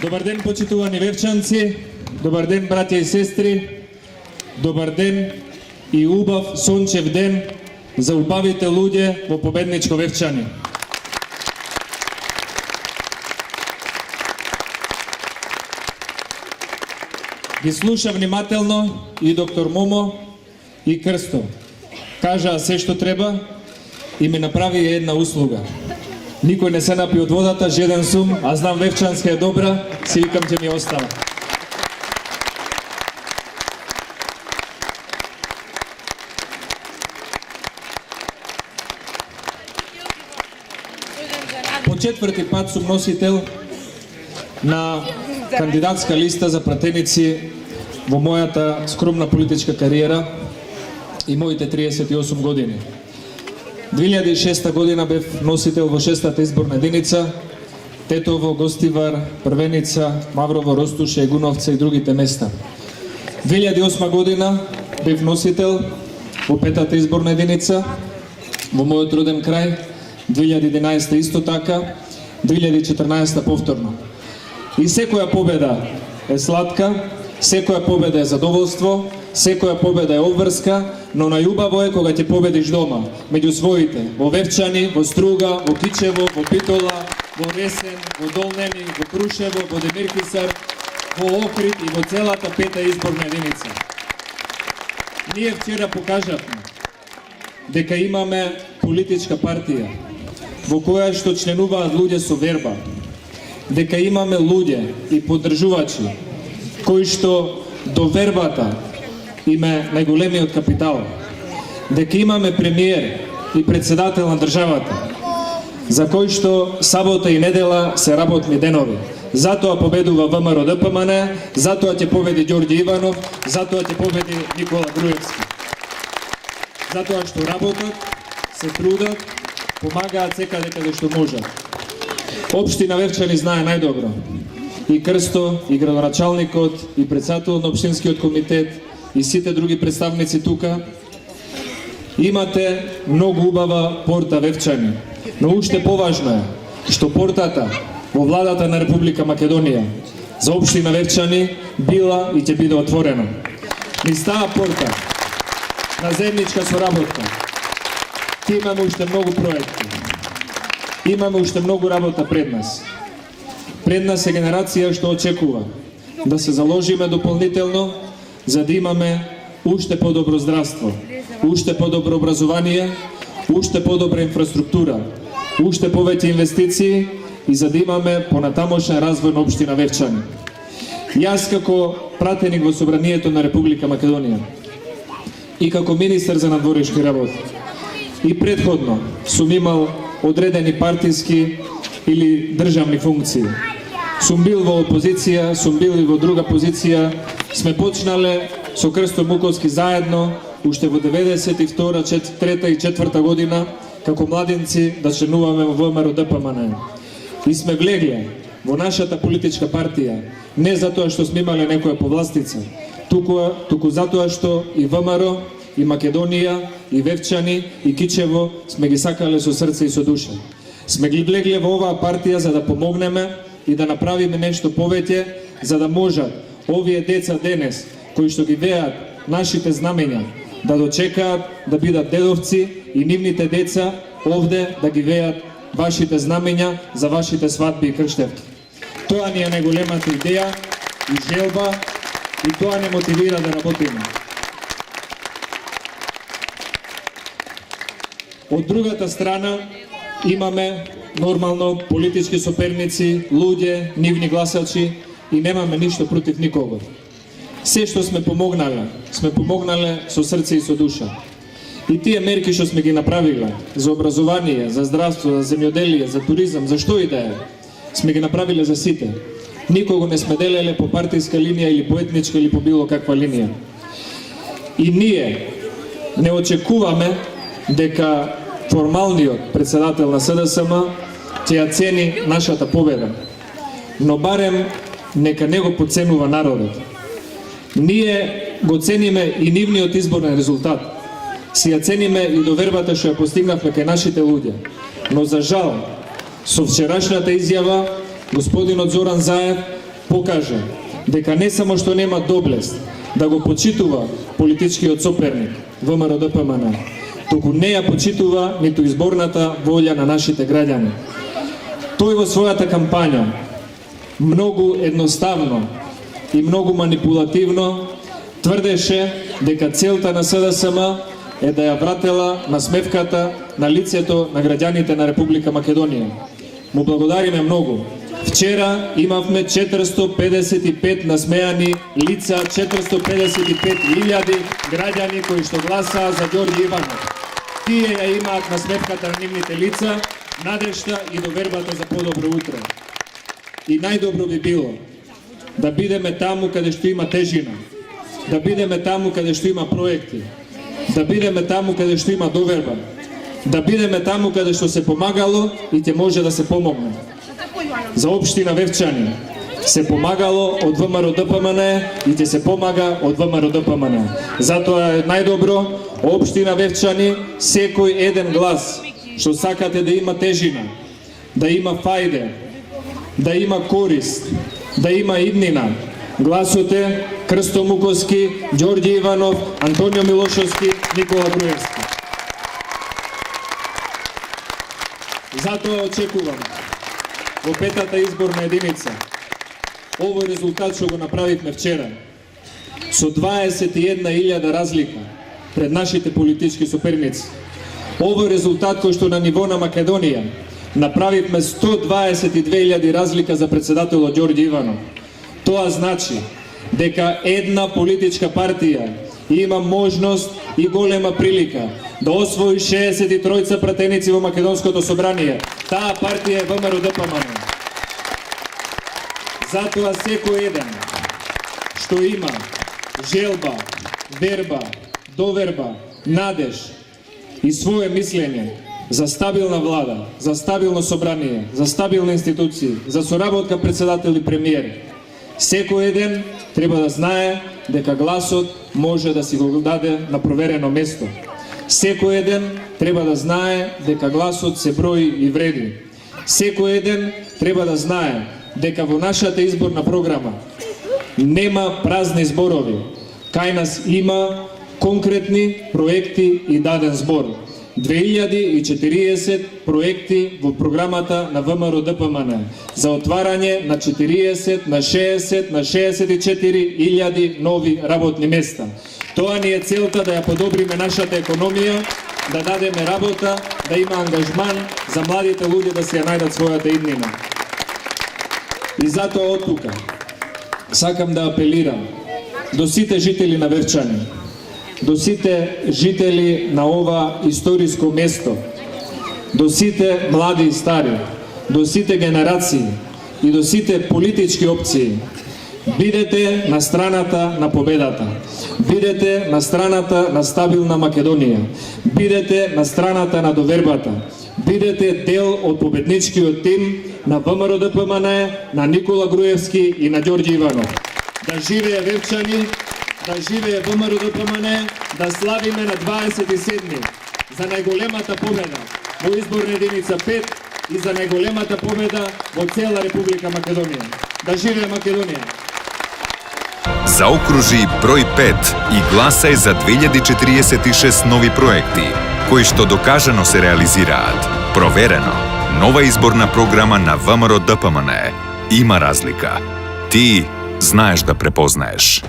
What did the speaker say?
Добар ден, почитувани вевчанци, добар ден, браќа и сестри, добар ден и убав сончев ден за убавите луѓе во победничко Вевчани. Ги слуша внимателно и доктор Момо и Крсто. Кажаа се што треба и ми направи една услуга. Никој не се напи од водата, жеден сум, а знам Вевчанска е добра, си викам ќе ми остава. По четврти пат сум носител на кандидатска листа за пратеници во мојата скромна политичка кариера и моите 38 години. 2006 година бев носител во 6-та изборна единица, Тетово, Гостивар, Првеница, Маврово, Ростуше, Егуновца и другите места. 2008 година бев носител во 5-та изборна единица, во мојот роден крај, 2011 исто така, 2014 повторно. И секоја победа е сладка, секоја победа е задоволство, секоја победа е обврска, но најубаво е кога ќе победиш дома, меѓу своите, во Вевчани, во Струга, во Кичево, во Питола, во Ресен, во Долнени, во Крушево, во Демиркисар, во Охрид и во целата 5-та изборна единица. Ние вчера покажавме дека имаме политичка партија во која што членуваат луѓе со верба, дека имаме луѓе и поддржувачи кои што до вербата им е најголемиот капитал, дека имаме премиер и председател на државата, за кој што сабота и недела се работни денови. Затоа победува ВМРО ДПМН, затоа ќе победи Ѓорѓе Иванов, затоа ќе победи Никола Груевски. Затоа што работат, се трудат, помагаат секаде каде што можат. Општина Вевчани знае најдобро. И Крсто, и градоначалникот, и председател на општинскиот комитет, и сите други представници тука, имате многу убава порта Вевчани. Но уште поважно е што портата во владата на Република Македонија за општина Вевчани била и ќе биде отворена. Низ таа порта на заедничка соработка имаме уште многу проекти. Имаме уште многу работа пред нас. Пред нас е генерација што очекува да се заложиме дополнително за да имаме уште подобро здравство, уште подобро образование, уште подобра инфраструктура, уште повеќе инвестиции и за да имаме понатамошен развој на општина Вевчани. Јас како пратеник во Собранието на Република Македонија и како министар за надворешни работи и предходно сум имал одредени партиски или државни функции. Сум бил во опозиција, сум бил и во друга позиција. Сме почнале со Крсто Муковски заедно уште во 92-та, 3-та и 4-та година како младинци да членуваме во ВМРО ДПМН. И сме влегле во нашата политичка партија не затоа што сме имале некоја повластица, туку затоа што и ВМРО, и Македонија, и Вевчани, и Кичево сме ги сакале со срце и со душа. Сме ги влегле во оваа партија за да помогнеме и да направиме нешто повеќе, за да можат овие деца денес, кои што ги веат нашите знамења, да дочекаат да бидат дедовци и нивните деца овде да ги веат вашите знамења за вашите свадби и крштевки. Тоа ни е најголемата идеја и желба и тоа не мотивира да работиме. Од другата страна имаме нормално политички соперници, луѓе, нивни гласачи и немаме ништо против никого. Се што сме помогнале со срце и со душа. И тие мерки што сме ги направиле за образование, за здравство, за земјоделие, за туризам, за што и да е, сме ги направиле за сите. Никого не сме делеле по партиска линија или по етничка или по било каква линија. И ние не очекуваме дека формалниот председател на СДСМ ќе ја цени нашата победа, но барем нека не го подценува народот. Ние го цениме и нивниот изборен резултат, си ја цениме и довербата што ја постигнавме кај нашите луѓе, но за жал, со вчерашната изјава, господинот Зоран Заев покаже дека не само што нема доблест да го почитува политичкиот соперник ВМРО ДПМН, туку не ја почитува ниту изборната волја на нашите граѓани. Тој во својата кампања многу едноставно и многу манипулативно тврдеше дека целта на СДСМ е да ја вратела насмевката на лицето на граѓаните на Република Македонија. Му благодариме многу. Вчера имавме 455 насмеани лица, 455.000 граѓани кои што гласаа за Ѓорѓи Иванов. Тие ја имаат насмевката на нивните лица, надежта и довербата за подобро утре. И најдобро би било да бидеме таму каде што има тежина, да бидеме таму каде што има проекти, да бидеме таму каде што има доверба, да бидеме таму каде што се помагало и ќе може да се помогне. За општина Вевчани се помагало од ВМРО ДПМН и ќе се помага од ВМРО ДПМН. Затоа е најдобро општина Вевчани секој еден глас што сакате да има тежина, да има фајде, да има корист, да има иднина. Гласоте Крсто Муковски, Ѓорѓи Иванов, Антонио Милошовски, Никола Груевски. Затоа очекувам во петата изборна единица овој резултат што го направивме вчера со 21.000 разлика пред нашите политички соперници. Овој резултат кој што на ниво на Македонија направивме 122.000 разлика за председателот Ѓорѓи Иванов. Тоа значи дека една политичка партија има можност и голема прилика да освои 63 пратеници во Македонското собрание. Таа партија е ВМРО ДПМН. Затоа секој еден што има желба, верба, доверба, надеж и свое мислење за стабилна влада, за стабилно собрание, за стабилни институции, за соработка председател и премиер, секој еден треба да знае дека гласот може да си го даде на проверено место. Секој еден треба да знае дека гласот се брои и вреди. Секој еден треба да знае дека во нашата изборна програма нема празни зборови. Кај нас има конкретни проекти и даден збор. 2040 проекти во програмата на ВМРО ДПМН за отварање на 40, на 60, на 64.000 нови работни места. Тоа ни е целта да ја подобриме нашата економија, да дадеме работа, да има ангажман за младите луѓе да се ја најдат својата иднина. И затоа од тука сакам да апелирам до сите жители на Вевчани, до сите жители на ова историско место, до сите млади и стари, до сите генерации и до сите политички опции. Бидете на страната на победата. Бидете на страната на стабилна Македонија. Бидете на страната на довербата. Бидете дел од победничкиот тим на ВМРО ДПМН, на Никола Груевски и на Ѓорѓи Иванов. Да живее Вевчани, да живее ВМРО ДПМН, да славиме на 27 за најголемата победа во изборна единица 5 и за најголемата победа во цела Република Македонија. Да живее Македонија! Заокружи број 5 и гласај за 2046 нови проекти, кои што докажано се реализираат. Проверено. Нова изборна програма на ВМРО ДПМН. Има разлика. Ти знаеш да препознаеш.